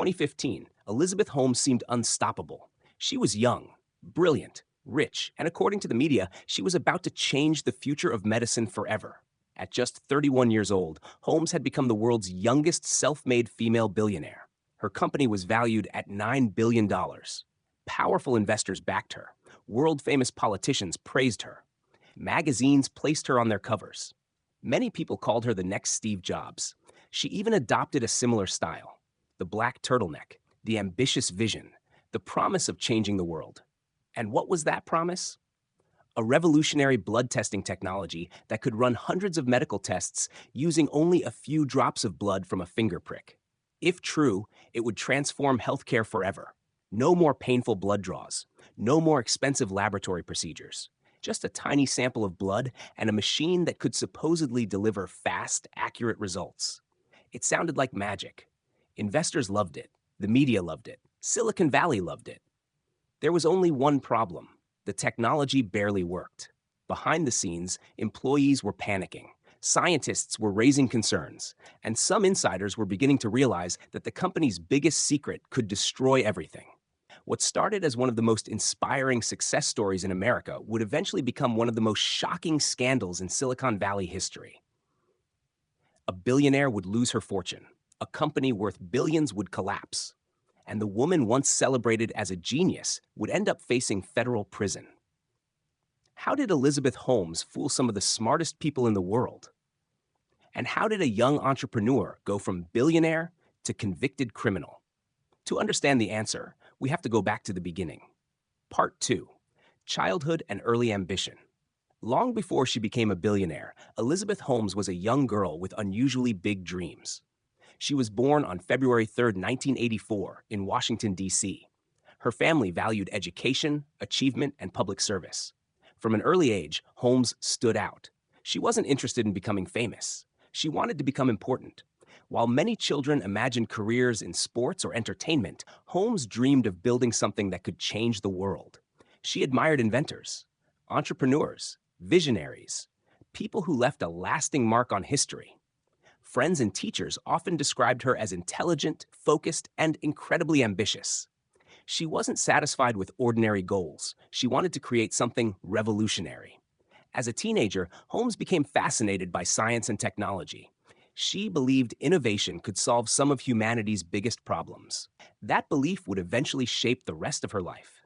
2015, Elizabeth Holmes seemed unstoppable. She was young, brilliant, rich, and according to the media, she was about to change the future of medicine forever. At just 31 years old, Holmes had become the world's youngest self-made female billionaire. Her company was valued at $9 billion. Powerful investors backed her. World-famous politicians praised her. Magazines placed her on their covers. Many people called her the next Steve Jobs. She even adopted a similar style: the black turtleneck, the ambitious vision, the promise of changing the world. And what was that promise? A revolutionary blood testing technology that could run hundreds of medical tests using only a few drops of blood from a finger prick. If true, it would transform healthcare forever. No more painful blood draws, no more expensive laboratory procedures. Just a tiny sample of blood and a machine that could supposedly deliver fast, accurate results. It sounded like magic. Investors loved it. The media loved it. Silicon Valley loved it. There was only one problem. The technology barely worked. Behind the scenes, employees were panicking. Scientists were raising concerns. And some insiders were beginning to realize that the company's biggest secret could destroy everything. What started as one of the most inspiring success stories in America would eventually become one of the most shocking scandals in Silicon Valley history. A billionaire would lose her fortune. A company worth billions would collapse. And the woman once celebrated as a genius would end up facing federal prison. How did Elizabeth Holmes fool some of the smartest people in the world? And how did a young entrepreneur go from billionaire to convicted criminal? To understand the answer, we have to go back to the beginning. Part 2. Childhood and early ambition. Long before she became a billionaire, Elizabeth Holmes was a young girl with unusually big dreams. She was born on February 3, 1984, in Washington, D.C. Her family valued education, achievement, and public service. From an early age, Holmes stood out. She wasn't interested in becoming famous. She wanted to become important. While many children imagined careers in sports or entertainment, Holmes dreamed of building something that could change the world. She admired inventors, entrepreneurs, visionaries, people who left a lasting mark on history. Friends and teachers often described her as intelligent, focused, and incredibly ambitious. She wasn't satisfied with ordinary goals. She wanted to create something revolutionary. As a teenager, Holmes became fascinated by science and technology. She believed innovation could solve some of humanity's biggest problems. That belief would eventually shape the rest of her life.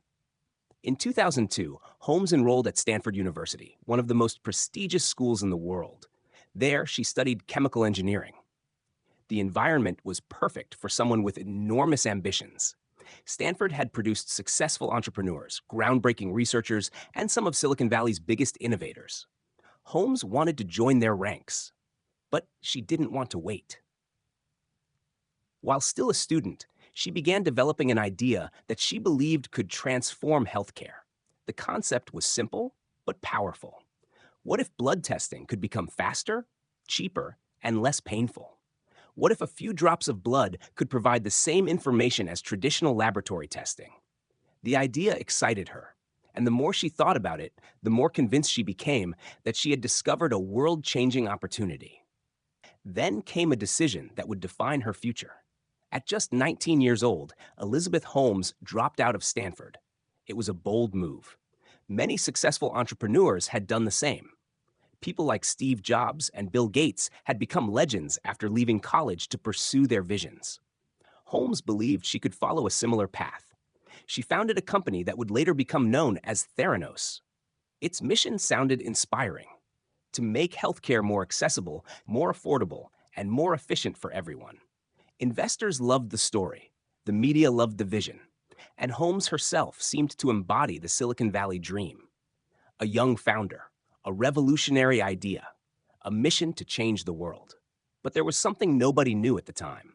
In 2002, Holmes enrolled at Stanford University, one of the most prestigious schools in the world. There, she studied chemical engineering. The environment was perfect for someone with enormous ambitions. Stanford had produced successful entrepreneurs, groundbreaking researchers, and some of Silicon Valley's biggest innovators. Holmes wanted to join their ranks, but she didn't want to wait. While still a student, she began developing an idea that she believed could transform healthcare. The concept was simple, but powerful. What if blood testing could become faster, cheaper, and less painful? What if a few drops of blood could provide the same information as traditional laboratory testing? The idea excited her, and the more she thought about it, the more convinced she became that she had discovered a world-changing opportunity. Then came a decision that would define her future. At just 19 years old, Elizabeth Holmes dropped out of Stanford. It was a bold move. Many successful entrepreneurs had done the same. People like Steve Jobs and Bill Gates had become legends after leaving college to pursue their visions. Holmes believed she could follow a similar path. She founded a company that would later become known as Theranos. Its mission sounded inspiring: to make healthcare more accessible, more affordable, and more efficient for everyone. Investors loved the story, the media loved the vision, and Holmes herself seemed to embody the Silicon Valley dream. A young founder, a revolutionary idea, a mission to change the world. But there was something nobody knew at the time.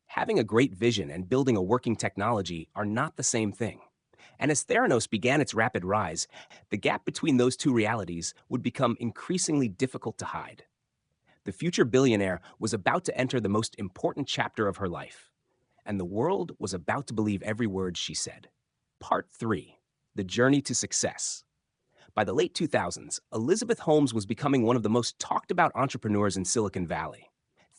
Having a great vision and building a working technology are not the same thing. And as Theranos began its rapid rise, the gap between those two realities would become increasingly difficult to hide. The future billionaire was about to enter the most important chapter of her life, and the world was about to believe every word she said. Part 3. The Journey to Success. By the late 2000s, Elizabeth Holmes was becoming one of the most talked about entrepreneurs in Silicon Valley.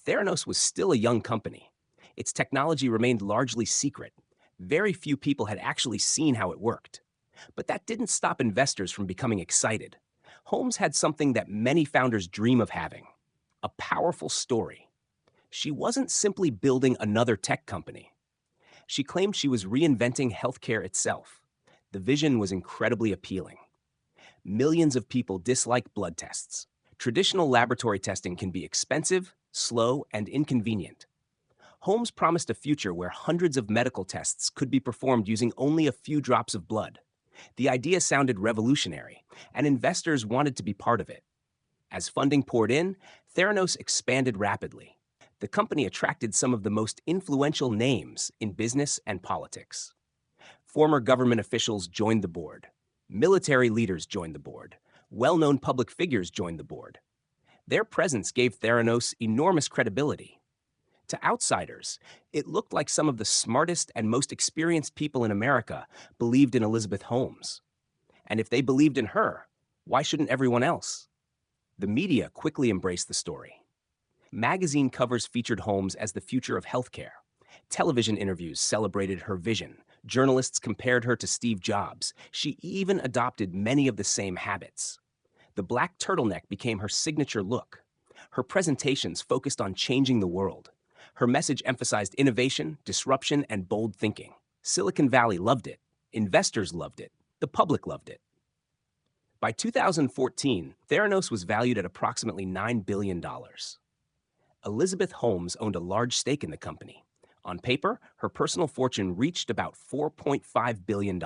Theranos was still a young company. Its technology remained largely secret. Very few people had actually seen how it worked. But that didn't stop investors from becoming excited. Holmes had something that many founders dream of having: a powerful story. She wasn't simply building another tech company. She claimed she was reinventing healthcare itself. The vision was incredibly appealing. Millions of people dislike blood tests. Traditional laboratory testing can be expensive, slow, and inconvenient. Holmes promised a future where hundreds of medical tests could be performed using only a few drops of blood. The idea sounded revolutionary, and investors wanted to be part of it. As funding poured in, Theranos expanded rapidly. The company attracted some of the most influential names in business and politics. Former government officials joined the board. Military leaders joined the board. Well-known public figures joined the board. Their presence gave Theranos enormous credibility. To outsiders, it looked like some of the smartest and most experienced people in America believed in Elizabeth Holmes. And if they believed in her, why shouldn't everyone else? The media quickly embraced the story. Magazine covers featured Holmes as the future of healthcare. Television interviews celebrated her vision. Journalists compared her to Steve Jobs. She even adopted many of the same habits. The black turtleneck became her signature look. Her presentations focused on changing the world. Her message emphasized innovation, disruption, and bold thinking. Silicon Valley loved it. Investors loved it. The public loved it. By 2014, Theranos was valued at approximately $9 billion. Elizabeth Holmes owned a large stake in the company. On paper, her personal fortune reached about $4.5 billion.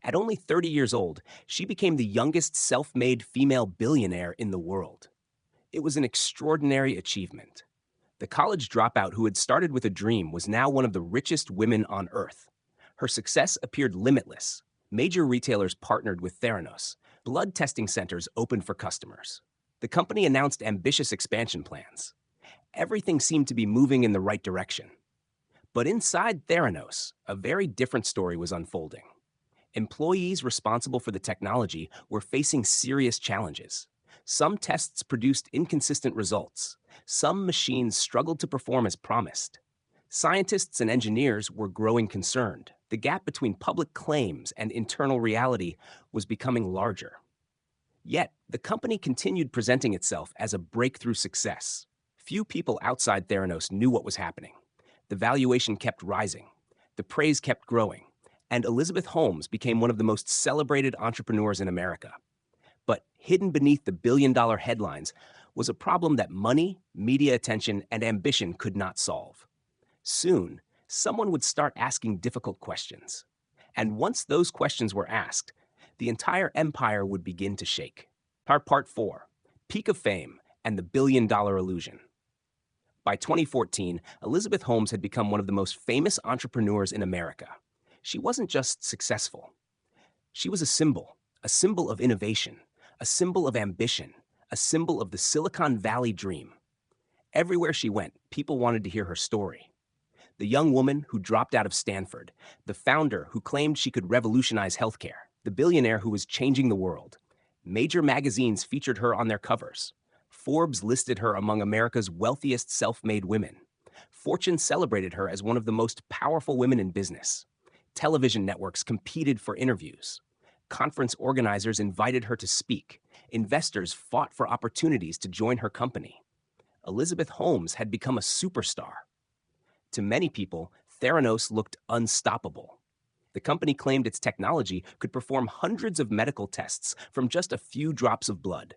At only 30 years old, she became the youngest self-made female billionaire in the world. It was an extraordinary achievement. The college dropout who had started with a dream was now one of the richest women on earth. Her success appeared limitless. Major retailers partnered with Theranos. Blood testing centers opened for customers. The company announced ambitious expansion plans. Everything seemed to be moving in the right direction. But inside Theranos, a very different story was unfolding. Employees responsible for the technology were facing serious challenges. Some tests produced inconsistent results. Some machines struggled to perform as promised. Scientists and engineers were growing concerned. The gap between public claims and internal reality was becoming larger. Yet, the company continued presenting itself as a breakthrough success. Few people outside Theranos knew what was happening. The valuation kept rising. The praise kept growing. And Elizabeth Holmes became one of the most celebrated entrepreneurs in America. But hidden beneath the billion-dollar headlines was a problem that money, media attention, and ambition could not solve. Soon, someone would start asking difficult questions. And once those questions were asked, the entire empire would begin to shake. Part 4, Peak of Fame and the Billion-Dollar Illusion. By 2014, Elizabeth Holmes had become one of the most famous entrepreneurs in America. She wasn't just successful. She was a symbol of innovation, a symbol of ambition, a symbol of the Silicon Valley dream. Everywhere she went, people wanted to hear her story. The young woman who dropped out of Stanford, the founder who claimed she could revolutionize healthcare, the billionaire who was changing the world. Major magazines featured her on their covers. Forbes listed her among America's wealthiest self-made women. Fortune celebrated her as one of the most powerful women in business. Television networks competed for interviews. Conference organizers invited her to speak. Investors fought for opportunities to join her company. Elizabeth Holmes had become a superstar. To many people, Theranos looked unstoppable. The company claimed its technology could perform hundreds of medical tests from just a few drops of blood.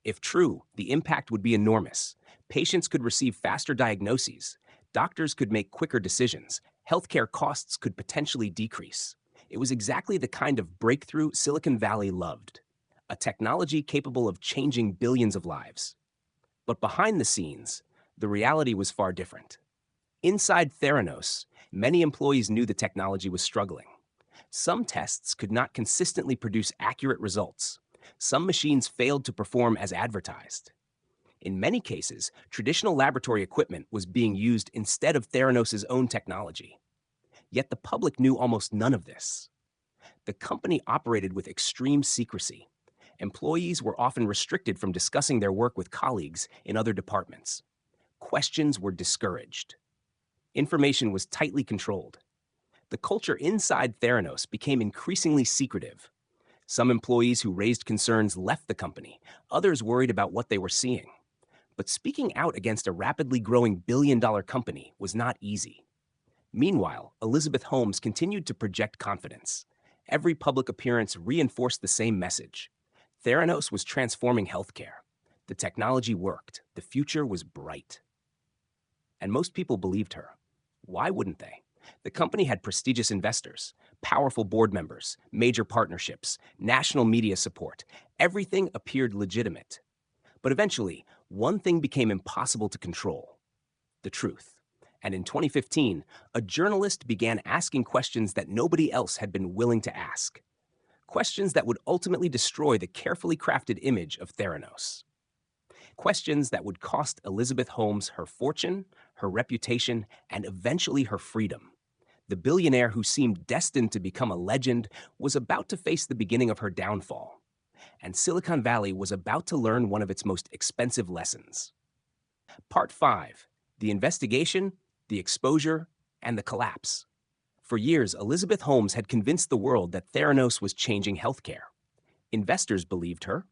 If true, the impact would be enormous. Patients could receive faster diagnoses. Doctors could make quicker decisions. Healthcare costs could potentially decrease. It was exactly the kind of breakthrough Silicon Valley loved. A technology capable of changing billions of lives. But behind the scenes, the reality was far different. Inside Theranos, many employees knew the technology was struggling. Some tests could not consistently produce accurate results. Some machines failed to perform as advertised. In many cases, traditional laboratory equipment was being used instead of Theranos' own technology. Yet the public knew almost none of this. The company operated with extreme secrecy. Employees were often restricted from discussing their work with colleagues in other departments. Questions were discouraged. Information was tightly controlled. The culture inside Theranos became increasingly secretive. Some employees who raised concerns left the company, others worried about what they were seeing. But speaking out against a rapidly growing billion-dollar company was not easy. Meanwhile, Elizabeth Holmes continued to project confidence. Every public appearance reinforced the same message. Theranos was transforming healthcare. The technology worked. The future was bright. And most people believed her. Why wouldn't they? The company had prestigious investors, powerful board members, major partnerships, national media support. Everything appeared legitimate. But eventually, one thing became impossible to control: the truth. And in 2015, a journalist began asking questions that nobody else had been willing to ask. Questions that would ultimately destroy the carefully crafted image of Theranos. Questions that would cost Elizabeth Holmes her fortune, her reputation, and eventually her freedom. The billionaire who seemed destined to become a legend was about to face the beginning of her downfall. And Silicon Valley was about to learn one of its most expensive lessons. Part 5. The investigation, the exposure, and the collapse. For years, Elizabeth Holmes had convinced the world that Theranos was changing healthcare. Investors believed her.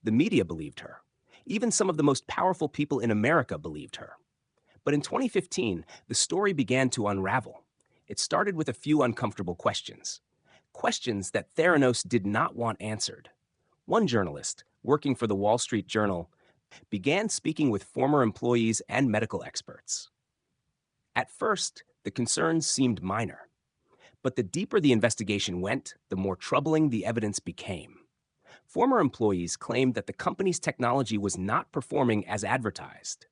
The media believed her. Even some of the most powerful people in America believed her. But in 2015, the story began to unravel. It started with a few uncomfortable questions. Questions that Theranos did not want answered. One journalist, working for the Wall Street Journal, began speaking with former employees and medical experts. At first, the concerns seemed minor. But the deeper the investigation went, the more troubling the evidence became. Former employees claimed that the company's technology was not performing as advertised.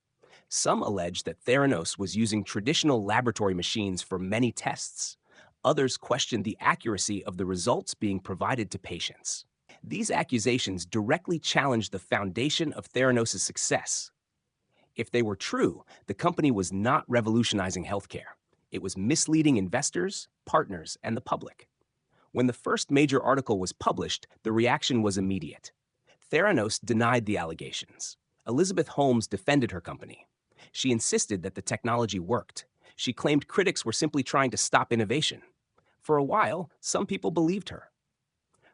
Some alleged that Theranos was using traditional laboratory machines for many tests. Others questioned the accuracy of the results being provided to patients. These accusations directly challenged the foundation of Theranos' success. If they were true, the company was not revolutionizing healthcare. It was misleading investors, partners, and the public. When the first major article was published, the reaction was immediate. Theranos denied the allegations. Elizabeth Holmes defended her company. She insisted that the technology worked. She claimed critics were simply trying to stop innovation. For a while, some people believed her.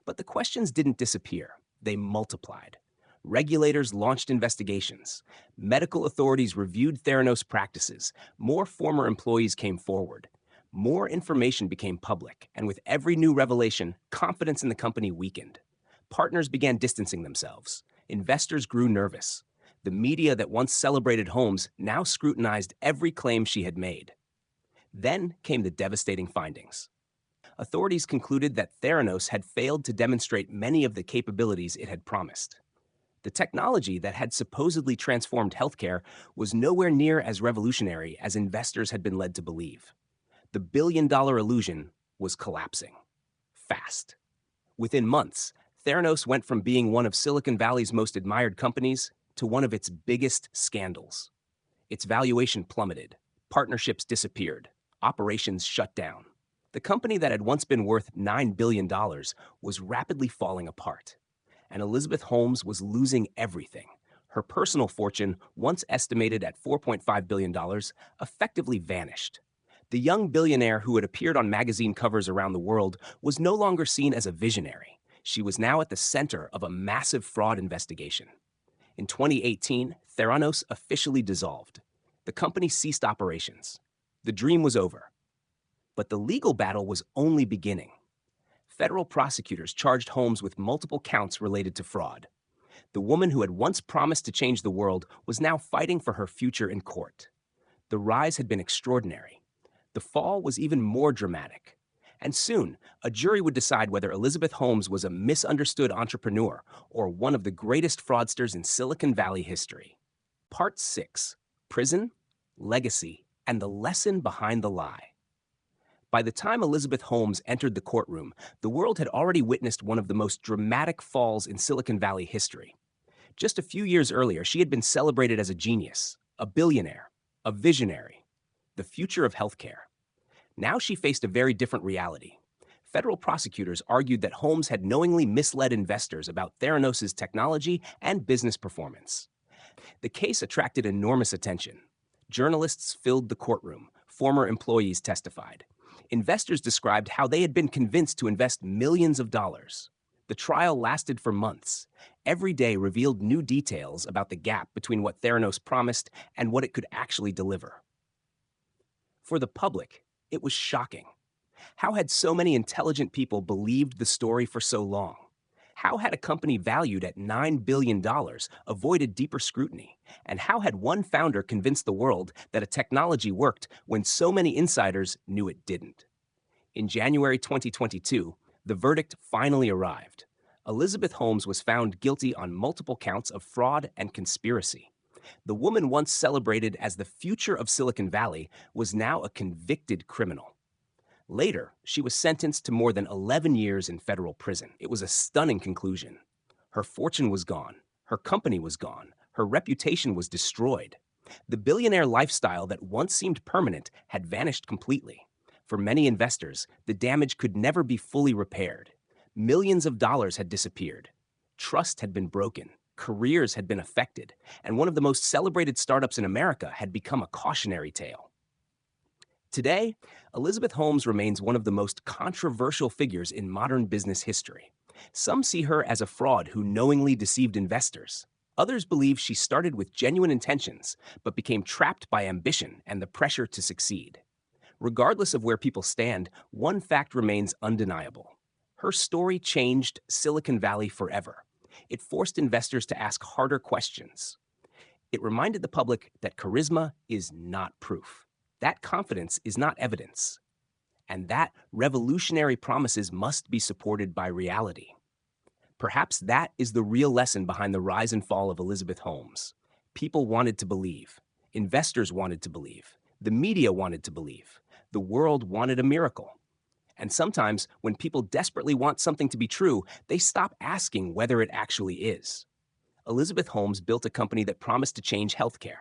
But the questions didn't disappear. They multiplied. Regulators launched investigations. Medical authorities reviewed Theranos practices. More former employees came forward. More information became public, and with every new revelation, confidence in the company weakened. Partners began distancing themselves. Investors grew nervous. The media that once celebrated Holmes now scrutinized every claim she had made. Then came the devastating findings. Authorities concluded that Theranos had failed to demonstrate many of the capabilities it had promised. The technology that had supposedly transformed healthcare was nowhere near as revolutionary as investors had been led to believe. The billion-dollar illusion was collapsing. Fast. Within months, Theranos went from being one of Silicon Valley's most admired companies to one of its biggest scandals. Its valuation plummeted. Partnerships disappeared. Operations shut down. The company that had once been worth $9 billion was rapidly falling apart. And Elizabeth Holmes was losing everything. Her personal fortune, once estimated at $4.5 billion, effectively vanished. The young billionaire who had appeared on magazine covers around the world was no longer seen as a visionary. She was now at the center of a massive fraud investigation. In 2018, Theranos officially dissolved. The company ceased operations. The dream was over. But the legal battle was only beginning. Federal prosecutors charged Holmes with multiple counts related to fraud. The woman who had once promised to change the world was now fighting for her future in court. The rise had been extraordinary. The fall was even more dramatic. And soon, a jury would decide whether Elizabeth Holmes was a misunderstood entrepreneur or one of the greatest fraudsters in Silicon Valley history. Part 6. Prison, Legacy, and the Lesson Behind the Lie. By the time Elizabeth Holmes entered the courtroom, the world had already witnessed one of the most dramatic falls in Silicon Valley history. Just a few years earlier, she had been celebrated as a genius, a billionaire, a visionary, the future of healthcare. Now she faced a very different reality. Federal prosecutors argued that Holmes had knowingly misled investors about Theranos' technology and business performance. The case attracted enormous attention. Journalists filled the courtroom. Former employees testified. Investors described how they had been convinced to invest millions of dollars. The trial lasted for months. Every day revealed new details about the gap between what Theranos promised and what it could actually deliver. For the public, it was shocking. How had so many intelligent people believed the story for so long? How had a company valued at $9 billion avoided deeper scrutiny? And how had one founder convinced the world that a technology worked when so many insiders knew it didn't? In January 2022, the verdict finally arrived. Elizabeth Holmes was found guilty on multiple counts of fraud and conspiracy. The woman once celebrated as the future of Silicon Valley was now a convicted criminal. Later, she was sentenced to more than 11 years in federal prison. It was a stunning conclusion. Her fortune was gone. Her company was gone. Her reputation was destroyed. The billionaire lifestyle that once seemed permanent had vanished completely. For many investors, the damage could never be fully repaired. Millions of dollars had disappeared. Trust had been broken. Careers had been affected. And one of the most celebrated startups in America had become a cautionary tale. Today, Elizabeth Holmes remains one of the most controversial figures in modern business history. Some see her as a fraud who knowingly deceived investors. Others believe she started with genuine intentions, but became trapped by ambition and the pressure to succeed. Regardless of where people stand, one fact remains undeniable. Her story changed Silicon Valley forever. It forced investors to ask harder questions. It reminded the public that charisma is not proof. That confidence is not evidence. And that revolutionary promises must be supported by reality. Perhaps that is the real lesson behind the rise and fall of Elizabeth Holmes. People wanted to believe. Investors wanted to believe. The media wanted to believe. The world wanted a miracle. And sometimes, when people desperately want something to be true, they stop asking whether it actually is. Elizabeth Holmes built a company that promised to change healthcare.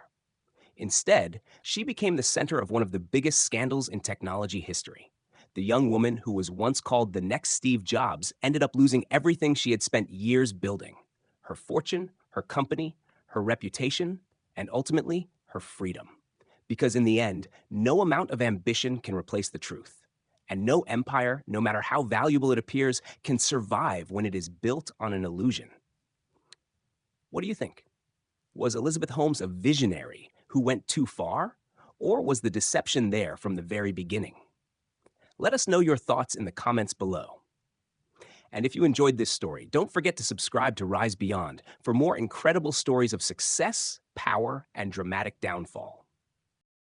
Instead, she became the center of one of the biggest scandals in technology history. The young woman who was once called the next Steve Jobs ended up losing everything she had spent years building: her fortune, her company, her reputation, and ultimately, her freedom. Because in the end, no amount of ambition can replace the truth. And no empire, no matter how valuable it appears, can survive when it is built on an illusion. What do you think? Was Elizabeth Holmes a visionary who went too far? Or was the deception there from the very beginning? Let us know your thoughts in the comments below. And if you enjoyed this story, don't forget to subscribe to Rise Beyond for more incredible stories of success, power, and dramatic downfall.